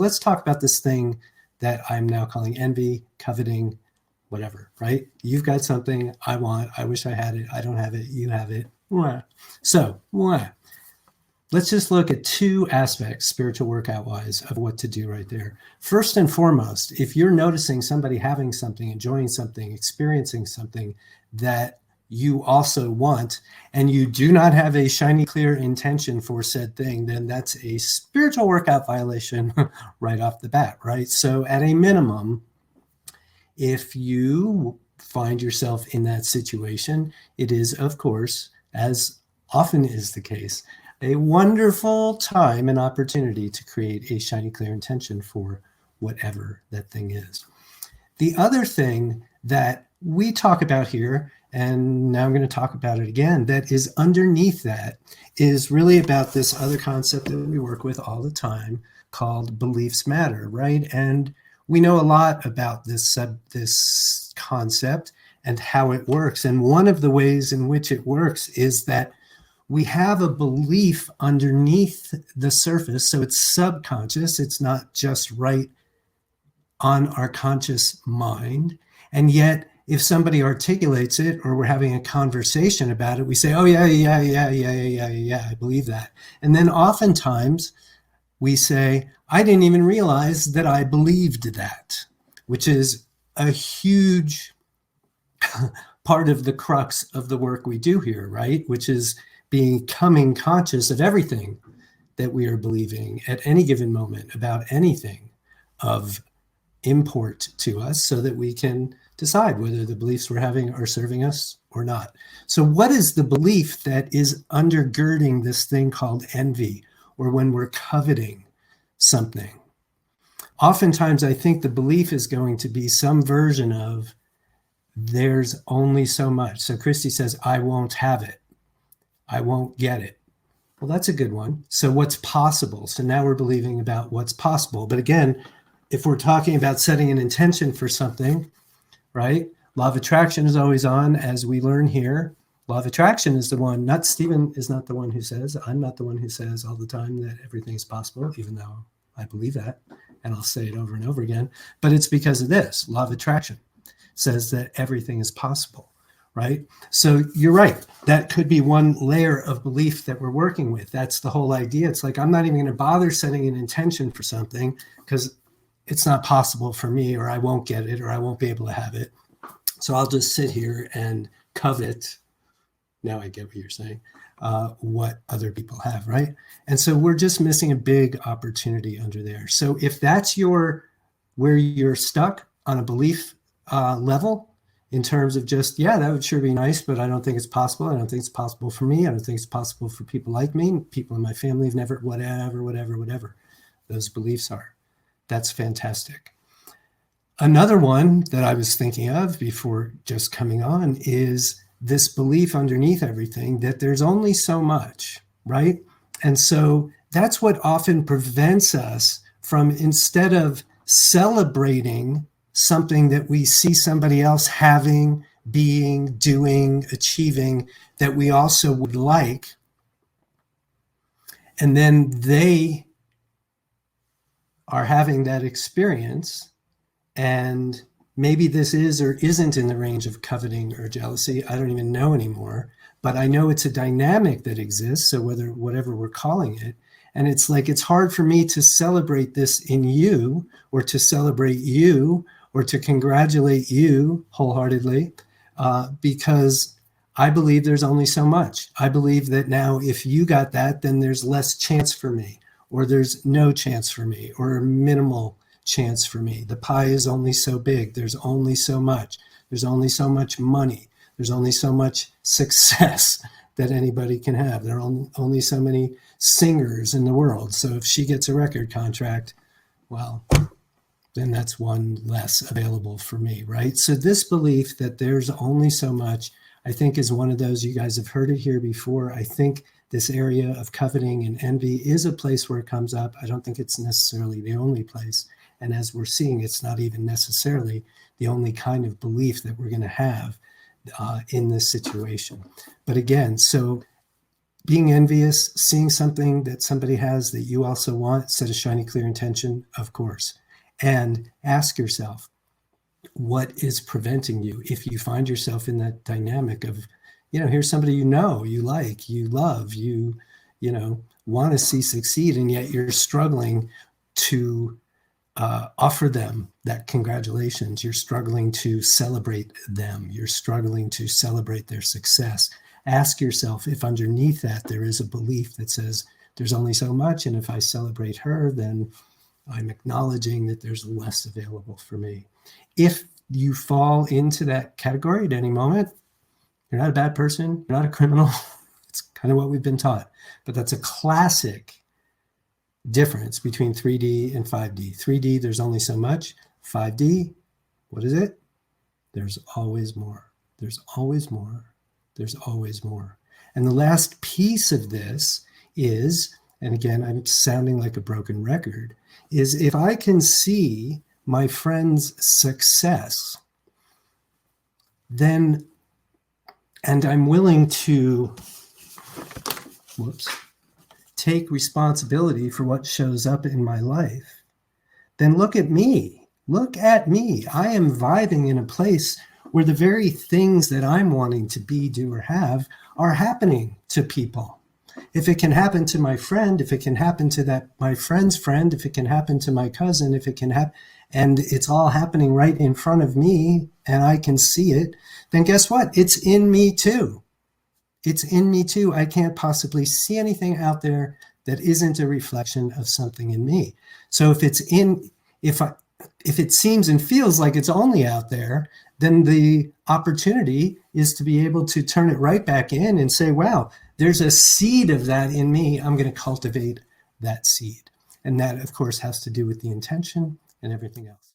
let's talk about this thing that I'm now calling envy, coveting, whatever, right? You've got something I want. I wish I had it. I don't have it. You have it. So let's just look at two aspects, spiritual workout wise, of what to do right there. First and foremost, if you're noticing somebody having something, enjoying something, experiencing something that you also want, and you do not have a shiny, clear intention for said thing, then that's a spiritual workout violation right off the bat, right? So at a minimum, if you find yourself in that situation, it is, of course, as often is the case, a wonderful time and opportunity to create a shiny, clear intention for whatever that thing is. The other thing that we talk about here, and now I'm going to talk about it again, that is underneath that is really about this other concept that we work with all the time called beliefs matter, right? And we know a lot about this concept and how it works. And one of the ways in which it works is that we have a belief underneath the surface. So it's subconscious. It's not just right on our conscious mind. And yet, if somebody articulates it or we're having a conversation about it, we say, oh, yeah, I believe that. And then oftentimes we say, I didn't even realize that I believed that, which is a huge part of the crux of the work we do here, right? Which is becoming conscious of everything that we are believing at any given moment about anything of import to us so that we can decide whether the beliefs we're having are serving us or not. So what is the belief that is undergirding this thing called envy, or when we're coveting something? Oftentimes, I think the belief is going to be some version of there's only so much. So Christy says, I won't have it. I won't get it. Well, that's a good one. So what's possible? So now we're believing about what's possible. But again, if we're talking about setting an intention for something, right? Law of attraction is always on, as we learn here. Law of attraction is the one, not Stephen is not the one who says, I'm not the one who says all the time that everything is possible, even though I believe that, and I'll say it over and over again, but it's because of this. Law of attraction says that everything is possible, right? So you're right. That could be one layer of belief that we're working with. That's the whole idea. It's like, I'm not even going to bother setting an intention for something because it's not possible for me, or I won't get it, or I won't be able to have it. So I'll just sit here and covet. Now I get what you're saying, what other people have, right? And so we're just missing a big opportunity under there. So if that's where you're stuck on a belief level in terms of just, yeah, that would sure be nice, but I don't think it's possible. I don't think it's possible for me. I don't think it's possible for people like me. People in my family have never, whatever those beliefs are. That's fantastic. Another one that I was thinking of before just coming on is this belief underneath everything that there's only so much, right? And so that's what often prevents us from, instead of celebrating something that we see somebody else having, being, doing, achieving, that we also would like, and then they are having that experience, and maybe this is or isn't in the range of coveting or jealousy. I don't even know anymore, but I know it's a dynamic that exists. So whatever we're calling it, and it's like, it's hard for me to celebrate this in you, or to celebrate you, or to congratulate you wholeheartedly, because I believe there's only so much. I believe that now if you got that, then there's less chance for me, or there's no chance for me, or a minimal chance for me. The pie is only so big. There's only so much. There's only so much money. There's only so much success that anybody can have. There are only so many singers in the world. So if she gets a record contract, well, then that's one less available for me, right? So this belief that there's only so much, I think, is one of those, you guys have heard it here before. I think this area of coveting and envy is a place where it comes up. I don't think it's necessarily the only place. And as we're seeing, it's not even necessarily the only kind of belief that we're going to have in this situation. But again, so being envious, seeing something that somebody has that you also want, set a shiny, clear intention, of course. And ask yourself, what is preventing you? If you find yourself in that dynamic of, here's somebody you like, you love, you want to see succeed, and yet you're struggling to offer them that congratulations. You're struggling to celebrate them. You're struggling to celebrate their success. Ask yourself if underneath that there is a belief that says there's only so much, and if I celebrate her, then I'm acknowledging that there's less available for me. If you fall into that category at any moment, you're not a bad person, you're not a criminal. It's kind of what we've been taught. But that's a classic difference between 3D and 5D. 3D, there's only so much. 5D, what is it? There's always more. There's always more. There's always more. And the last piece of this is, and again, I'm sounding like a broken record, is if I can see my friend's success, then, and I'm willing to, take responsibility for what shows up in my life, then look at me. Look at me. I am vibing in a place where the very things that I'm wanting to be, do, or have are happening to people. If it can happen to my friend, if it can happen to my friend's friend, if it can happen to my cousin, if it can happen, and it's all happening right in front of me and I can see it, then guess what? It's in me too. It's in me too. I can't possibly see anything out there that isn't a reflection of something in me. So if it seems and feels like it's only out there, then the opportunity is to be able to turn it right back in and say, wow, there's a seed of that in me. I'm going to cultivate that seed. And that, of course, has to do with the intention and everything else.